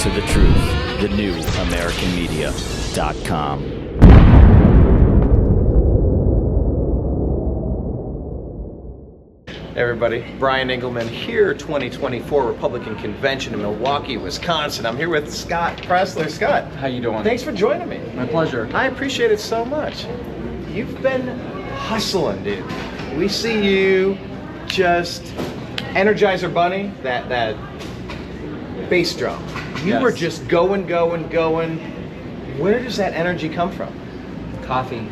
to the truth. TheNewAmericanMedia.com. Hey everybody, Brian Engelman here, 2024 Republican Convention in Milwaukee, Wisconsin. I'm here with Scott Presler. Scott, how you doing? Thanks for joining me. My pleasure. I appreciate it so much. You've been hustling, dude. We see you just Energizer Bunny, that bass drum. You were just going. Where does that energy come from? Coffee.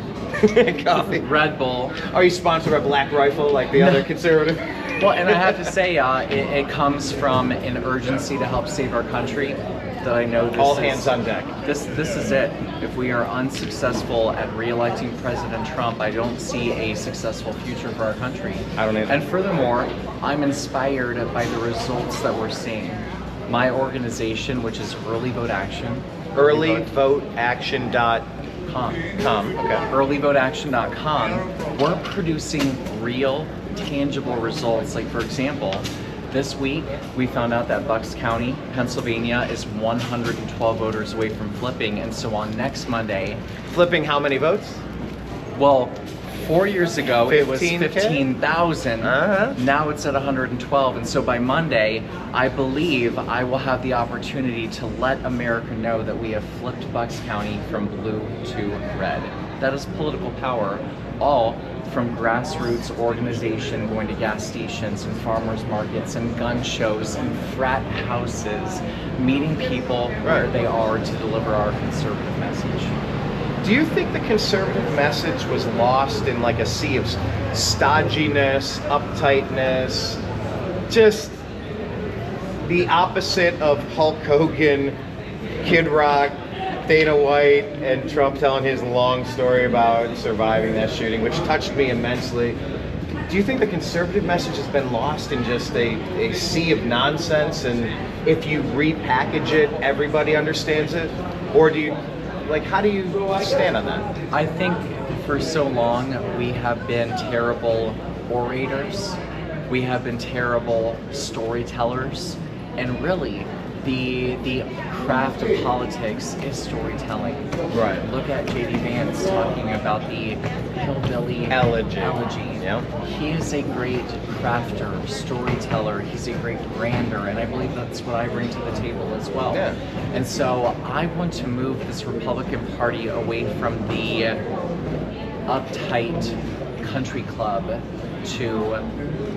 Coffee. Red Bull. Are you sponsored by Black Rifle like the other conservative? Well, and I have to say, it comes from an urgency to help save our country that I know this all hands on deck. This is it. If we are unsuccessful at re-electing President Trump, I don't see a successful future for our country. I don't either. And furthermore, I'm inspired by the results that we're seeing. My organization, which is Early Vote Action. Earlyvoteaction.com. Okay. Earlyvoteaction.com. We're producing real, tangible results. Like, for example, this week we found out that Bucks County, Pennsylvania is 112 voters away from flipping, and so on next Monday. Flipping how many votes? Well, 4 years ago it was 15K? 15,000. Now it's at 112, and so by Monday, I believe I will have the opportunity to let America know that we have flipped Bucks County from blue to red. That is political power, all from grassroots organization, going to gas stations and farmers markets and gun shows and frat houses, meeting people where they are to deliver our conservative message. Do you think the conservative message was lost in like a sea of stodginess, uptightness, just the opposite of Hulk Hogan, Kid Rock, Dana White, and Trump telling his long story about surviving that shooting, which touched me immensely? Do you think the conservative message has been lost in just a sea of nonsense, and if you repackage it, everybody understands it? Or do you... Like, how do you stand on that? I think for so long we have been terrible orators, we have been terrible storytellers, and really the craft of politics is storytelling. Right. Look at J.D. Vance talking about the hillbilly elegy. Yeah. He is a great crafter, storyteller, he's a great brander, and I believe that's what I bring to the table as well. Yeah. And so I want to move this Republican Party away from the uptight country club to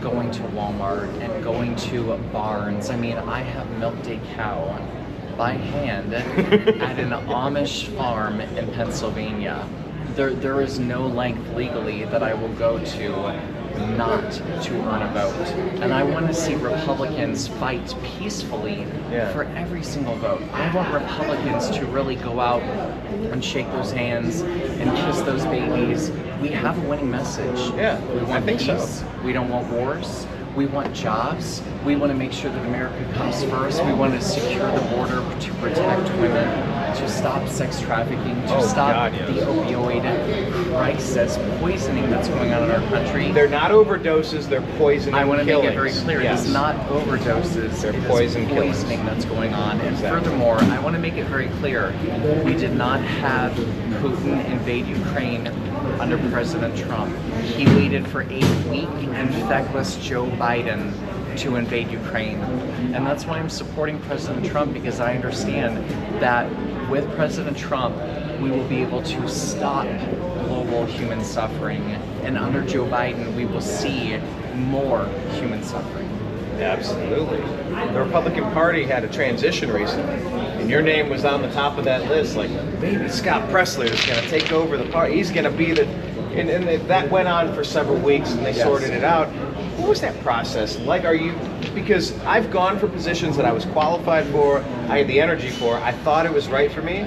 going to Walmart and going to Barnes. I mean, I have milked a cow by hand at an Amish farm in Pennsylvania. There is no length legally that I will go to not to earn a vote. And I want to see Republicans fight peacefully for every single vote. I want Republicans to really go out and shake those hands and kiss those babies. We have a winning message. Yeah, we want I think peace. so. We don't want wars. We want jobs. We want to make sure that America comes first. We want to secure the border to protect women, to stop sex trafficking, to stop the opioid crisis, poisoning that's going on in our country. They're not overdoses, they're poison I want to make killings. it very clear. Yes. It's not overdoses, They're it is poisoning that's going on. And Exactly. furthermore, I want to make it very clear, we did not have Putin invade Ukraine under President Trump. He waited for a weak and feckless Joe Biden to invade Ukraine. And that's why I'm supporting President Trump, because I understand that with President Trump, we will be able to stop global human suffering. And under Joe Biden, we will see more human suffering. Absolutely. The Republican Party had a transition recently, and your name was on the top of that list. Like, maybe Scott Presler is going to take over the party. He's going to be the... And that went on for several weeks, and they sorted it out. What was that process like? Are you... Because I've gone for positions that I was qualified for, I had the energy for, I thought it was right for me,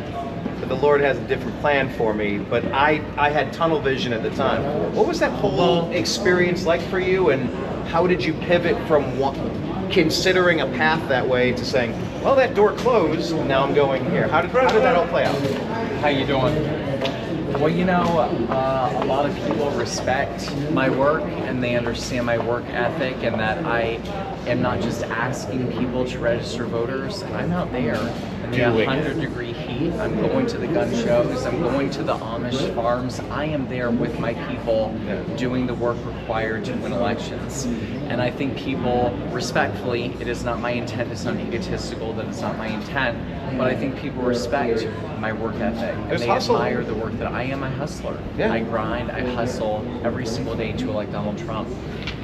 but the Lord has a different plan for me. But I had tunnel vision at the time. What was that whole experience like for you, and how did you pivot from considering a path that way to saying, well, that door closed, and now I'm going here? How did that all play out? How you doing? Well, you know, a lot of people respect my work and they understand my work ethic, and that I am not just asking people to register voters. I'm out there in the 100-degree heat. I'm going to the gun shows. I'm going to the Amish farms. I am there with my people doing the work required to win elections. And I think people, respectfully, it is not my intent, it's not egotistical, that it's not my intent, but I think people respect my work ethic, and they admire the work that I am a hustler. Yeah. I grind, I hustle every single day to elect Donald Trump.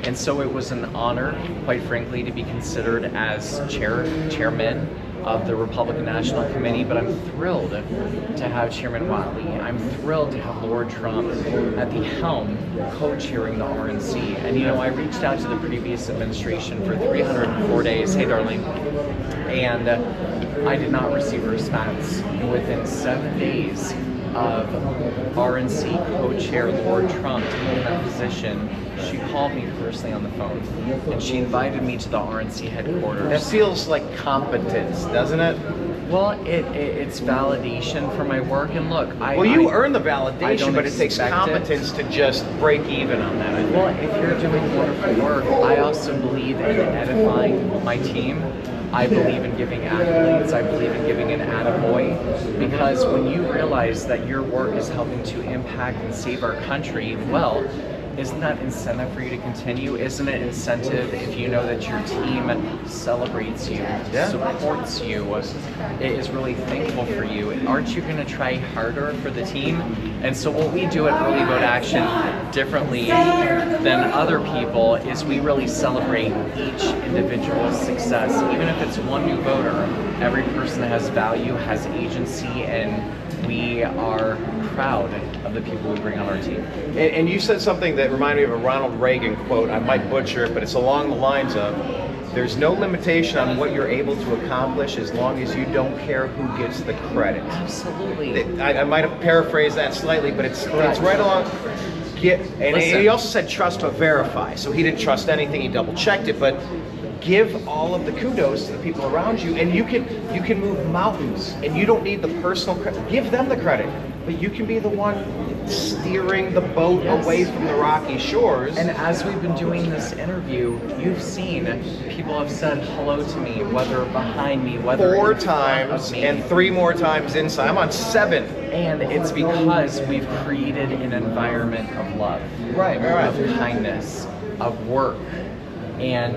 And so it was an honor, quite frankly, to be considered as chairman of the Republican National Committee, but I'm thrilled to have Chairman Walley. I'm thrilled to have Lord Trump at the helm, co-chairing the RNC. And you know, I reached out to the previous administration for 304 days, hey darling, and I did not receive a response. And within 7 days of RNC co-chair Lord Trump taking that position, she called me personally on the phone, and she invited me to the RNC headquarters. That feels like competence, doesn't it? Well, it's validation for my work, and look, you earn the validation, but it takes competence to just break even on that. Well, if you're doing wonderful work, I also believe in edifying my team. I believe in giving accolades. I believe in giving an attaboy, because when you realize that your work is helping to impact and save our country, well, isn't that incentive for you to continue? Isn't it incentive if you know that your team celebrates you, supports you, is really thankful for you? Aren't you going to try harder for the team? And so what we do at Early Vote Action differently than other people is we really celebrate each individual's success. Even if it's one new voter, every person has value, has agency, and we are proud of the people we bring on our team. And you said something that reminded me of a Ronald Reagan quote. I might butcher it, but it's along the lines of, there's no limitation on what you're able to accomplish as long as you don't care who gets the credit. Absolutely. I might have paraphrased that slightly, but it's right along. And he also said trust but verify. So he didn't trust anything, he double checked it, but give all of the kudos to the people around you, and you can move mountains, and you don't need the personal credit. Give them the credit, but you can be the one steering the boat away from the rocky shores. And as we've been doing this interview, you've seen people have said hello to me, whether behind me, whether 4 times, and 3 more times inside. I'm on 7. And it's because we've created an environment of love, of kindness, of work. And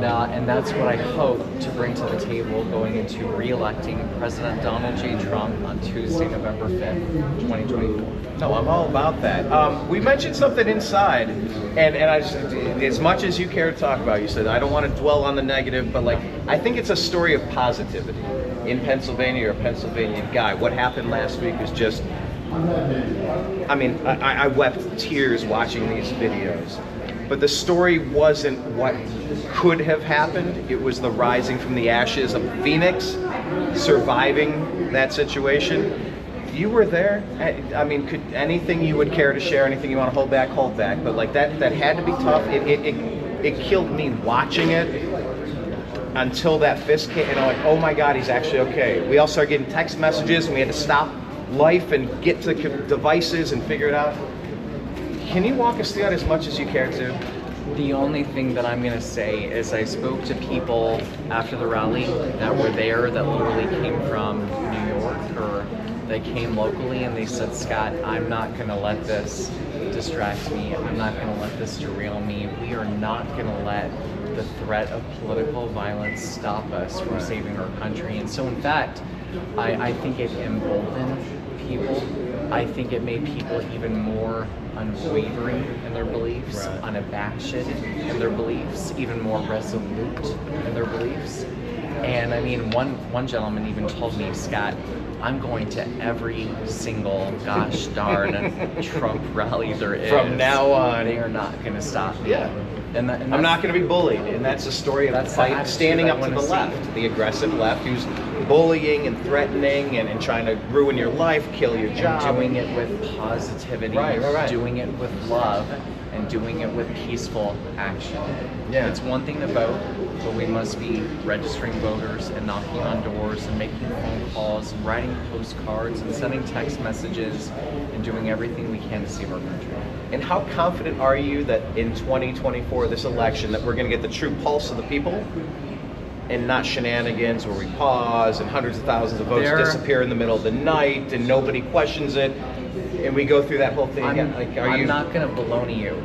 that's what I hope to bring to the table going into re-electing President Donald J. Trump on Tuesday, November 5th, 2024. No, I'm all about that. We mentioned something inside, and I just, as much as you care to talk about, you said, I don't want to dwell on the negative, but like, I think it's a story of positivity. In Pennsylvania, you're a Pennsylvania guy. What happened last week was just, I mean, I wept tears watching these videos. But the story wasn't what could have happened. It was the rising from the ashes of Phoenix, surviving that situation. You were there. I mean, could anything you would care to share, anything you want to hold back, hold back. But like that had to be tough. It killed me watching it until that fist came, and I'm like, oh my God, he's actually okay. We all started getting text messages, and we had to stop life and get to devices and figure it out. Can you walk us through that as much as you care to? The only thing that I'm going to say is I spoke to people after the rally that were there that literally came from New York, or they came locally, and they said, Scott, I'm not going to let this distract me. I'm not going to let this derail me. We are not going to let the threat of political violence stop us from saving our country. And so in fact, I think it emboldened people. I think it made people even more unwavering in their beliefs, unabashed in their beliefs, even more resolute in their beliefs. And I mean, one gentleman even told me, Scott, I'm going to every single gosh darn Trump rally there is. From now on. They are not going to stop me. Yeah. And I'm not going to be bullied, and that's the story of the fight, standing up to the left, the aggressive left, who's bullying and threatening and trying to ruin your life, kill your job. And doing it with positivity, doing it with love. and doing it with peaceful action. Yeah. It's one thing to vote, but we must be registering voters and knocking on doors and making phone calls and writing postcards and sending text messages and doing everything we can to save our country. And how confident are you that in 2024, this election, that we're going to get the true pulse of the people and not shenanigans where we pause and hundreds of thousands of votes disappear in the middle of the night and nobody questions it and we go through that whole thing again? I'm not going to baloney you.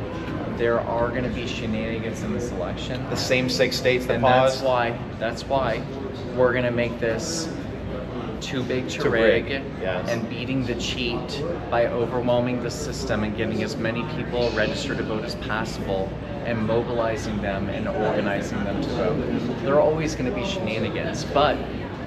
There are going to be shenanigans in this election. The same 6 states that And pause? that's why we're going to make this too big to rig, yes. and beating the cheat by overwhelming the system and getting as many people registered to vote as possible and mobilizing them and organizing them to vote. There are always going to be shenanigans, but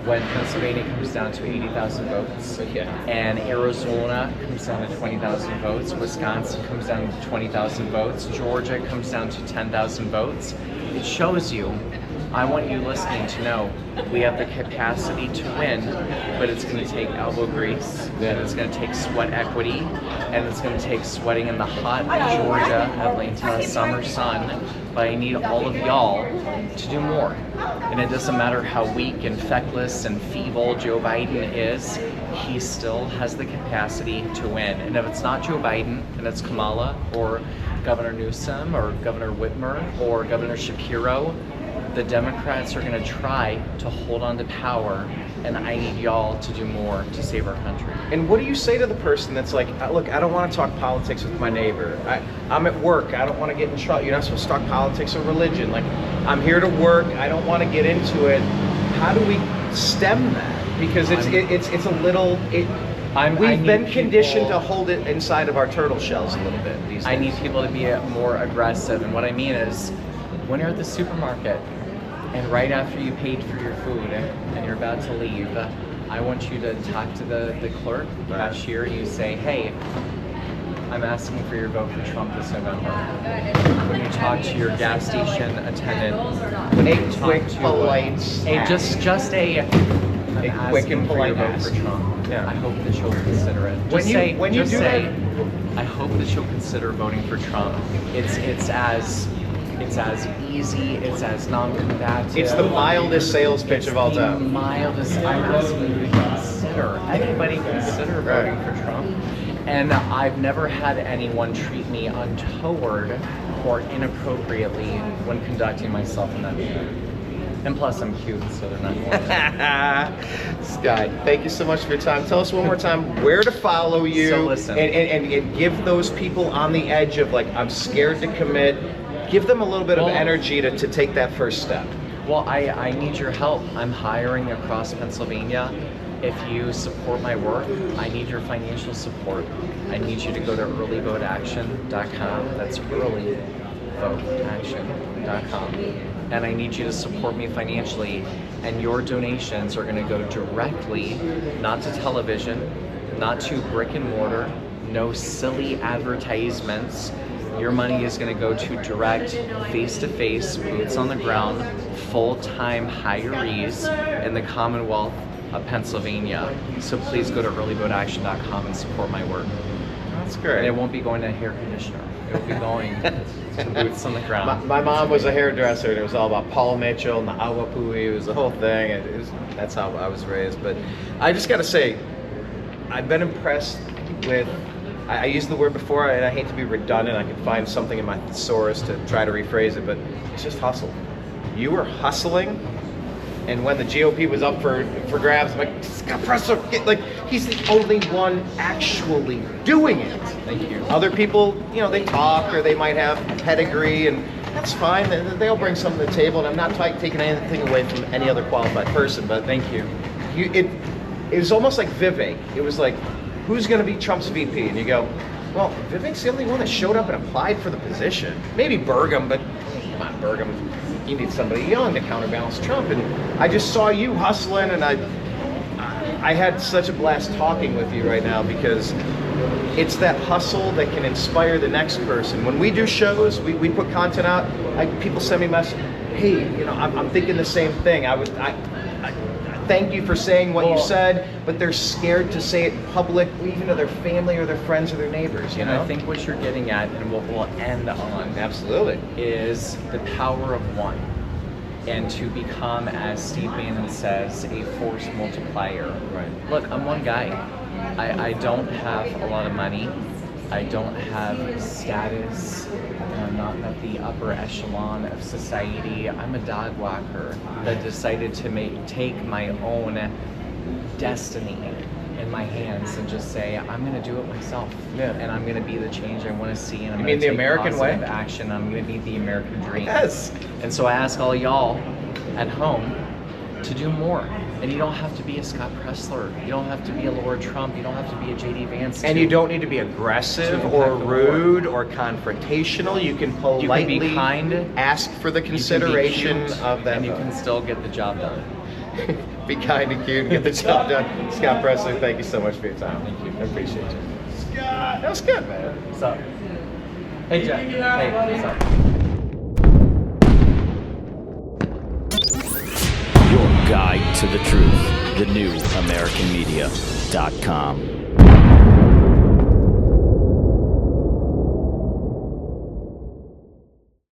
when Pennsylvania comes down to 80,000 votes, and Arizona comes down to 20,000 votes, Wisconsin comes down to 20,000 votes, Georgia comes down to 10,000 votes, it shows you, I want you listening to know, we have the capacity to win, but it's going to take elbow grease, and it's going to take sweat equity, and it's going to take sweating in the hot Georgia, Atlanta summer sun, but I need all of y'all to do more. And it doesn't matter how weak and feckless and feeble Joe Biden is, he still has the capacity to win. And if it's not Joe Biden, and it's Kamala, or Governor Newsom, or Governor Whitmer, or Governor Shapiro, the Democrats are going to try to hold on to power, and I need y'all to do more to save our country. And what do you say to the person that's like, look, I don't want to talk politics with my neighbor. I'm at work. I don't want to get in trouble. You're not supposed to talk politics or religion. Like, I'm here to work. I don't want to get into it. How do we stem that? Because it's a little. We've been conditioned to hold it inside of our turtle shells a little bit these days. I need people to be more aggressive, and what I mean is, when you're at the supermarket, and right after you paid for your food and you're about to leave, I want you to talk to the clerk, cashier, and you say, hey, I'm asking for your vote for Trump this November. When you talk to your gas station attendant, when you talk to polite just a quick and polite vote ask for Trump. Yeah. I hope that you'll consider it. I hope that you'll consider voting for Trump. It's as easy, it's as non-combative. It's the mildest sales pitch of all time. The mildest. I'm asking you to consider. Anybody consider voting for Trump? And I've never had anyone treat me untoward or inappropriately when conducting myself in that manner. And plus, I'm cute, so they're not going Sky, thank you so much for your time. Tell us one more time where to follow you. So listen. And give those people on the edge of, like, I'm scared to commit. Give them a little bit of energy to take that first step. Well, I need your help. I'm hiring across Pennsylvania. If you support my work, I need your financial support. I need you to go to earlyvoteaction.com. That's earlyvoteaction.com. And I need you to support me financially. And your donations are going to go directly, not to television, not to brick and mortar, no silly advertisements. Your money is going to go to direct, face-to-face, boots on the ground, full-time hirees in the Commonwealth of Pennsylvania. So please go to earlyvoteaction.com and support my work. That's great. And it won't be going to hair conditioner. It will be going to boots on the ground. My mom was a hairdresser, and it was all about Paul Mitchell and the Awapui. It was the whole thing. That's how I was raised. But I just got to say, I've been impressed with. I used the word before, and I hate to be redundant. I could find something in my thesaurus to try to rephrase it, but it's just hustle. You were hustling, and when the GOP was up for grabs, I'm like, Scott Presler, like, he's the only one actually doing it. Thank you. Other people, they talk or they might have pedigree, and that's fine. They'll bring something to the table, and I'm not taking anything away from any other qualified person, but Thank you. It was almost like Vivek. It was like, who's going to be Trump's VP? And you go, well, Vivek's the only one that showed up and applied for the position. Maybe Burgum, but come on, Burgum. You need somebody young to counterbalance Trump. And I just saw you hustling, and I had such a blast talking with you right now because it's that hustle that can inspire the next person. When we do shows, we put content out, people send me messages, hey, I'm thinking the same thing. thank you for saying what you Well- said, but they're scared to say it in public, even to their family or their friends or their neighbors, you And know? I think what you're getting at, and what we'll end on, Absolutely. is the power of one. And to become, as Steve Bannon says, a force multiplier. Right. Look, I'm one guy. I don't have a lot of money. I don't have status. And I'm not at the upper echelon of society. I'm a dog walker that decided to take my own destiny in my hands and just say, I'm going to do it myself. Yeah. And I'm going to be the change I want to see. And I'm You going mean to the take American way? positive action. I'm going to be the American dream. Yes. And so I ask all y'all at home to do more. And you don't have to be a Scott Presler. You don't have to be a Laura Trump. You don't have to be a J.D. Vance. And you don't need to be aggressive to or impact the rude or confrontational. You can politely You can be kind. ask for the You can be consideration cute, of that and you vote. can still get the job done. Be kind and cute and get the job done. Scott Presler, thank you so much for your time. Thank you. I appreciate you. Scott, that was good, man. What's up? Hey, Jeff. Hey, what's up? Your guide to the truth. TheNewAmericanMedia.com.